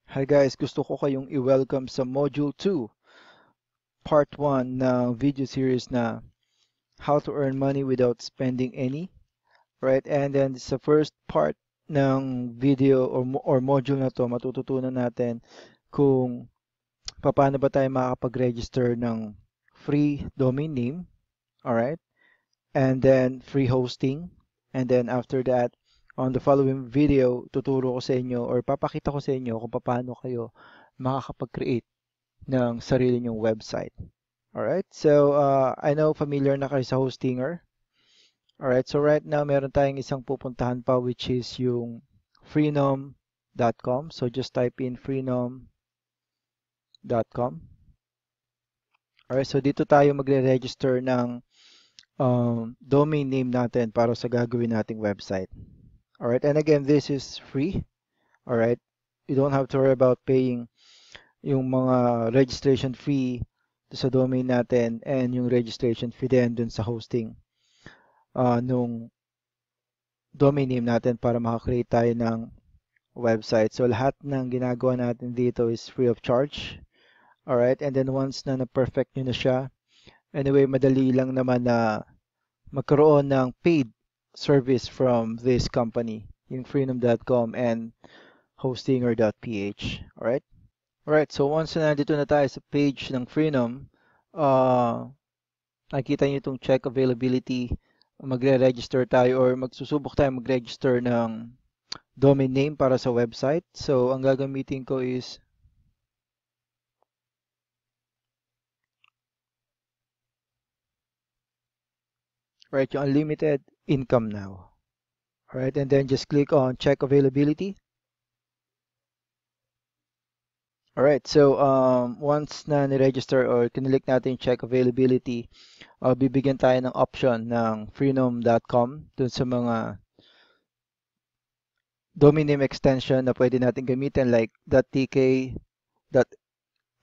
Hi guys, gusto ko kayong i-welcome sa Module 2, Part 1 ng video series na How to Earn Money Without Spending Any, right? And then sa first part ng video or module na to, matututunan natin kung paano ba tayo makakapag-register ng free domain name, alright? And then free hosting. And then after that, on the following video, tuturo ko sa inyo or papakita ko sa inyo kung paano kayo makakapag-create ng sarili nyong website. Alright, so I know familiar na kayo sa Hostinger. Alright, so right now meron tayong isang pupuntahan pa which is yung freenom.com. So just type in freenom.com. Alright, so dito tayo magre-register ng domain name natin para sa gagawin nating website. Alright, and again, this is free. Alright, you don't have to worry about paying yung mga registration fee sa domain natin and yung registration fee din dun sa hosting nung domain name natin para makakreate tayo ng website. So lahat ng ginagawa natin dito is free of charge. Alright, and then once na na-perfect nyo na siya, anyway, madali lang naman na magkaroon ng paid service from this company, yung freenom.com and hostinger.ph. Alright? Alright, so once na nandito na tayo sa page ng Freenom, nakikita nyo itong check availability, magre-register tayo or magsusubok tayo mag-register ng domain name para sa website. So, ang gagamitin ko is yung unlimited income now. Alright, and then just click on check availability. Alright, so once na ni-register or kinilik natin yung check availability, bibigyan tayo ng option ng freenom.com dun sa mga domain name extension na pwede natin gamitin like .tk,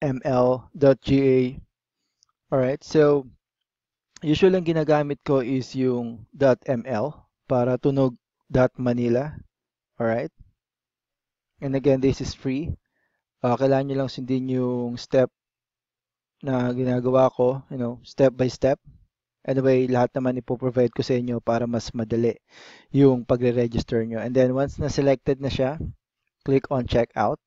.ml, .ga. Alright, so usually ang ginagamit ko is yung .ml para tunog .manila. Alright, and again, this is free. Kailangan nyo lang sundin yung step na ginagawa ko, step by step. Anyway, lahat naman ipoprovide ko sa inyo para mas madali yung pagre-register nyo. And then once na selected na siya, click on checkout.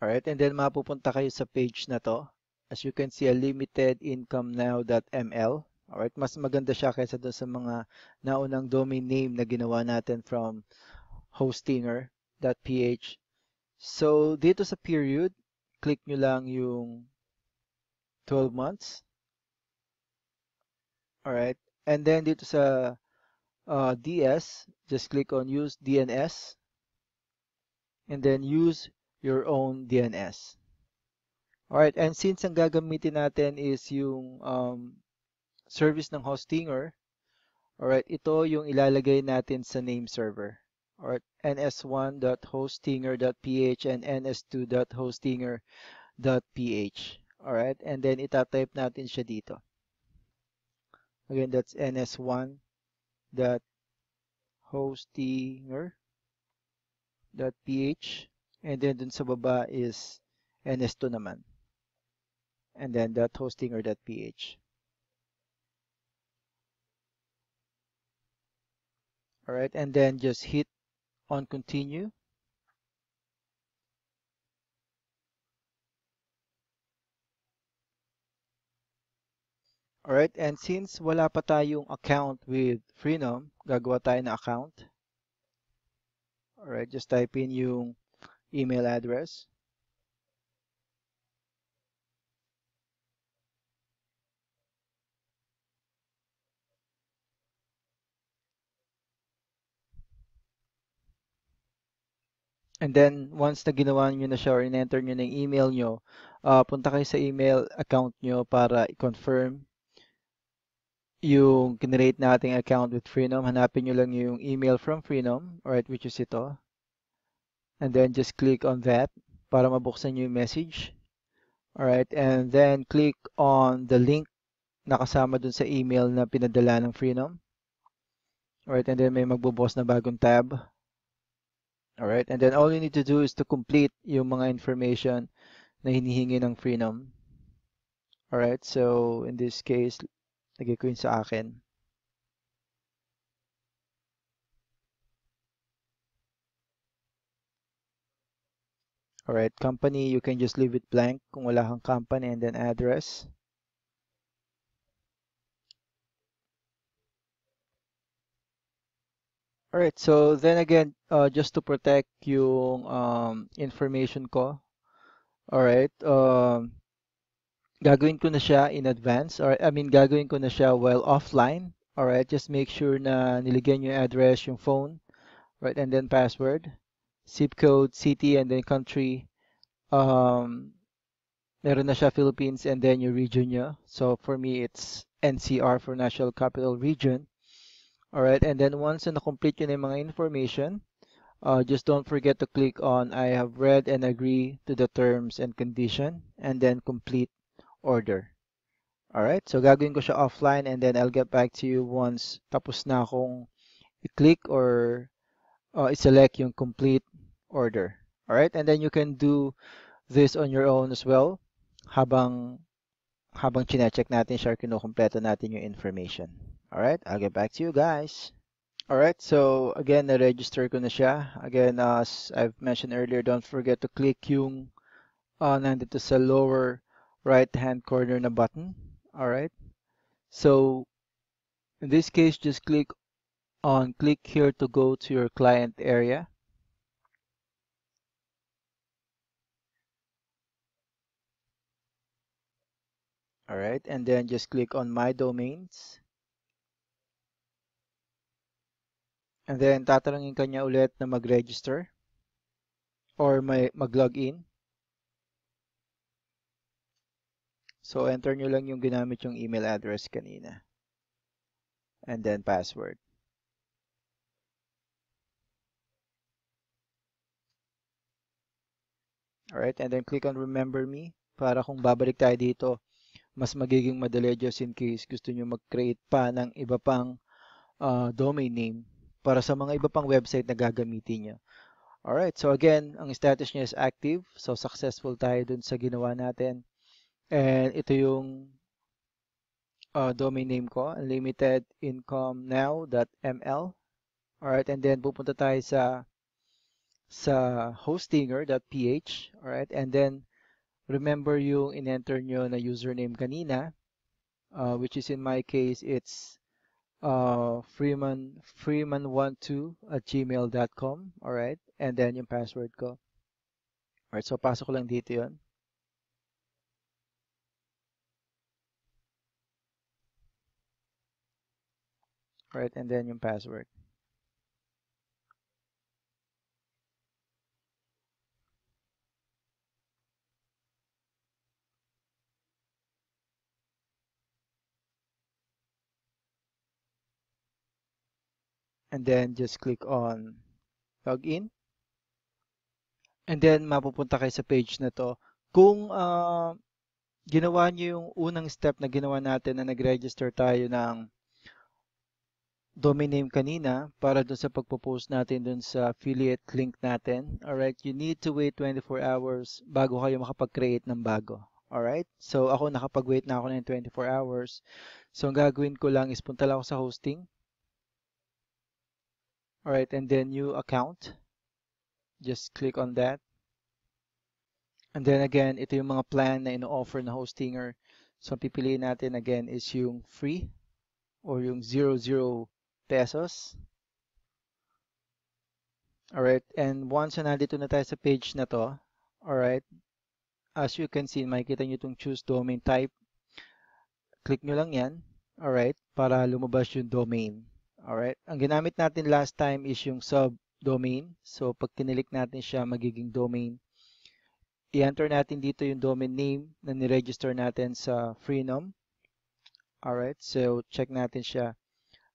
Alright, and then mapupunta kayo sa page na to. As you can see, a limited income now.ml. Alright, mas maganda siya kaysa doon sa mga naunang domain name na ginawa natin from hostinger.ph. So, dito sa period, click nyo lang yung 12 months. Alright, and then dito sa DS, just click on use DNS and then use your own DNS. Alright, and since ang gagamitin natin is yung service ng Hostinger, alright, ito yung ilalagay natin sa name server. Alright, ns1.hostinger.ph and ns2.hostinger.ph. Alright, and then itatype natin siya dito. Again, that's ns1.hostinger.ph and then dun sa baba is ns2 naman. And then .hostinger.ph. Alright, and then just hit on continue. Alright, and since wala pa tayong account with Freenom, gagawa tayo ng account. Alright, just type in yung email address. And then, once na ginawa nyo na siya or in-enter nyo na yung email nyo, punta kayo sa email account nyo para i-confirm yung generate nating account with Freenom. Hanapin nyo lang yung email from Freenom, alright, which is ito. And then, just click on that para mabuksan nyo yung message. Alright, and then click on the link na kasama dun sa email na pinadala ng Freenom. Alright, and then may magbubukas na bagong tab. Alright, and then all you need to do is to complete yung mga information na hinihingi ng Freenom. Alright, so in this case, lagay ko yun sa akin. Alright, company, you can just leave it blank kung wala kang company, and then address. Alright, so then again, just to protect yung information ko, alright, gagawin ko na siya in advance, or I mean, gagawin ko na siya while offline. Alright, just make sure na niligyan yung address, yung phone, right, and then password, zip code, city, and then country. Um, Meron na siya Philippines, and then yung region niya. So for me, it's NCR for National Capital Region. Alright, and then once na complete yun yung mga information, just don't forget to click on I have read and agree to the terms and condition, and then complete order. Alright, so gagawin ko siya offline, and then I'll get back to you once tapos na akong i-click or i-select yung complete order. Alright, and then you can do this on your own as well habang chinecheck natin siya, kinukumpleto natin yung information. Alright, I'll get back to you guys. Alright, so again, na-register ko na siya. Again, as I've mentioned earlier, don't forget to click yung nandito sa lower right-hand corner na button. Alright, so in this case, just click here to go to your client area. Alright, and then just click on My Domains. And then tatanungin ka niya ulit na mag-register or mag-login. So enter nyo lang yung ginamit yung email address kanina. And then password. Alright, and then click on Remember Me para kung babalik tayo dito, mas magiging madali just in case gusto nyo mag-create pa ng iba pang domain name para sa mga iba pang website na gagamitin nyo. Alright, so again, ang status niya is active. So successful tayo dun sa ginawa natin. And ito yung domain name ko, unlimitedincomenow.ml. Alright, and then pupunta tayo sa hostinger.ph. Alright, and then remember yung in-enter nyo na username kanina, which is in my case, it's freeman12 at gmail.com. Alright, and then yung password ko. Alright, so pasok ko lang dito yun. Alright, and then yung password. And then just click on login. And then mapupunta kayo sa page na to. Kung ginawa niyo yung unang step na ginawa natin na nag-register tayo ng domain name kanina para dun sa pagpo-post natin dun sa affiliate link natin. Alright, you need to wait 24 hours bago kayo makapag-create ng bago. Alright, so ako nakapag-wait na ako ng 24 hours. So ang gagawin ko lang is punta lang ako sa hosting. Alright, and then new account. Just click on that. And then again, ito yung mga plan na ino-offer na Hostinger. So pipiliin natin again is yung free or yung 00 pesos. Alright, and once na nandito na tayo sa page na to, alright, as you can see, makikita nyo itong choose domain type. Click nyo lang yan, alright, para lumabas yung domain. Alright, ang ginamit natin last time is yung subdomain. So pag kinilik natin siya, magiging domain. I-enter natin dito yung domain name na ni-register natin sa Freenom. Alright, so check natin siya.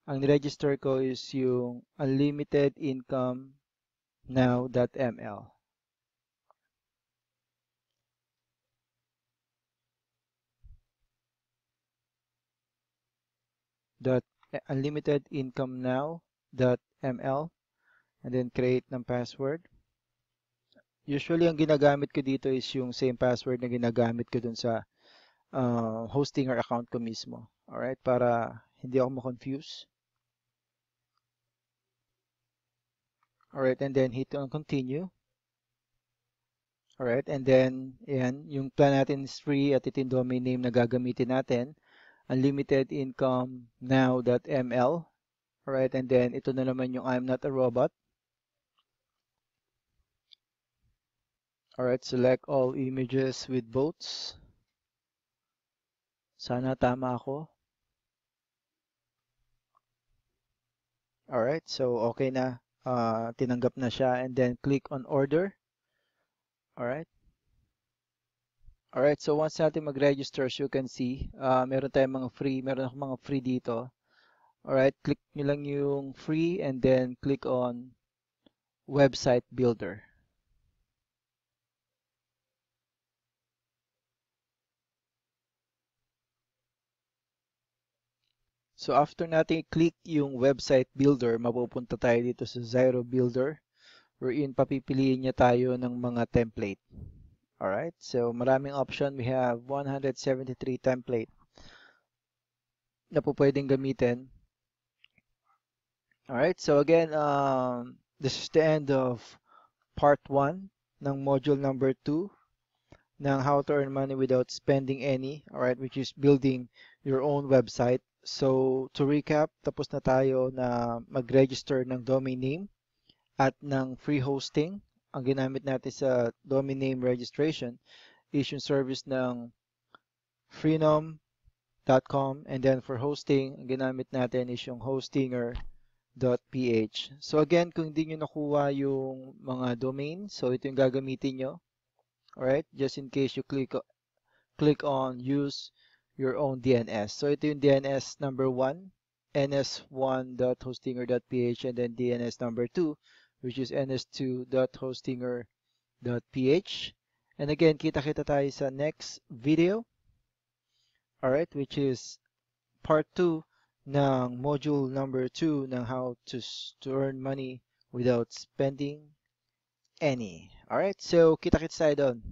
Ang ni-register ko is yung unlimitedincomenow.ml. Unlimitedincomenow.ml. and then create ng password. Usually, ang ginagamit ko dito is yung same password na ginagamit ko dun sa hosting or account ko mismo. Alright, para hindi ako ma-confuse. Alright, and then hit on continue. Alright, and then, yan, yung plan natin is free at ito yung domain name na gagamitin natin. Unlimited income now.ml. Alright, and then ito na naman yung I'm not a robot. Alright, select all images with boats. Sana tama ako. Alright, so okay na. Tinanggap na siya, and then click on order. Alright. Alright, so once natin mag-register, as you can see, meron tayong meron akong mga free dito. Alright, click nyo lang yung free and then click on website builder. So after natin i-click yung website builder, mapupunta tayo dito sa Zyro Builder, wherein papipiliin niya tayo ng mga template. Alright, so maraming option. We have 173 template na po pwedeng gamitin. Alright, so again, this is the end of part 1 ng module number 2 ng how to earn money without spending any, alright, which is building your own website. So, to recap, tapos na tayo na mag-register ng domain name at ng free hosting. Ang ginamit natin sa domain name registration is yung service ng freenom.com, and then for hosting, ang ginamit natin is yung hostinger.ph. So again, kung hindi nyo nakuha yung mga domain, so ito yung gagamitin nyo. Alright, just in case you click on use your own DNS. So ito yung DNS number 1, ns1.hostinger.ph, and then DNS number 2, which is ns2.hostinger.ph. And again, kita-kita tayo sa next video. Alright, which is part 2 ng module number 2 ng how to earn money without spending any. Alright, so kita-kits tayo doon.